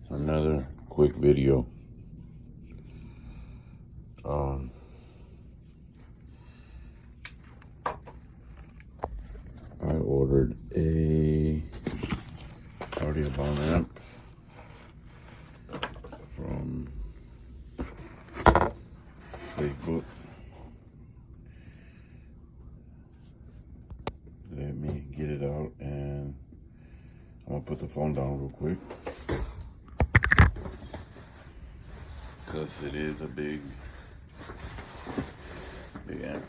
Another quick video. I ordered a Audiobahn amp from Facebook. Let me get it out, and I'm gonna put the phone down real quick because it is a big amp.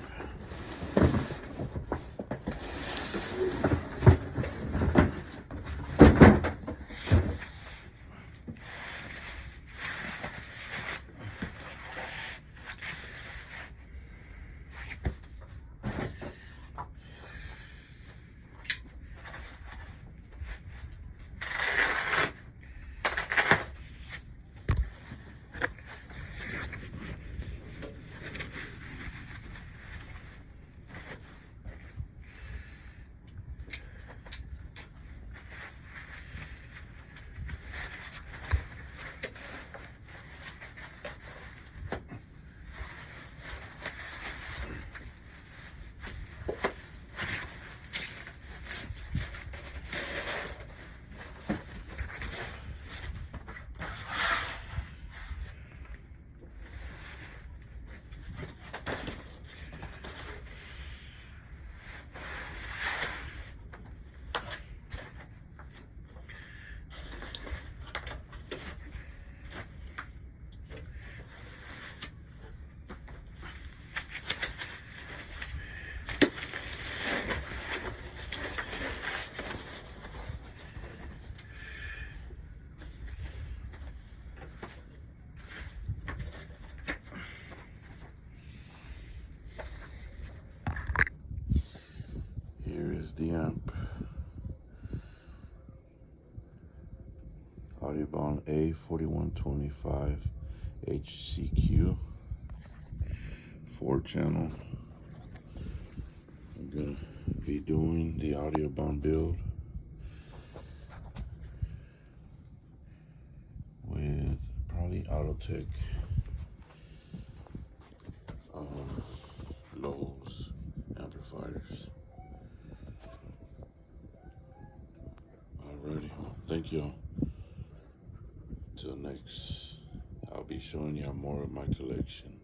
Here is the amp. Audiobahn a4125hcq, 4-channel. I'm gonna be doing the Audiobahn build with probably Autotech lows amplifiers. Alrighty, thank y'all. Till next, I'll be showing y'all more of my collection.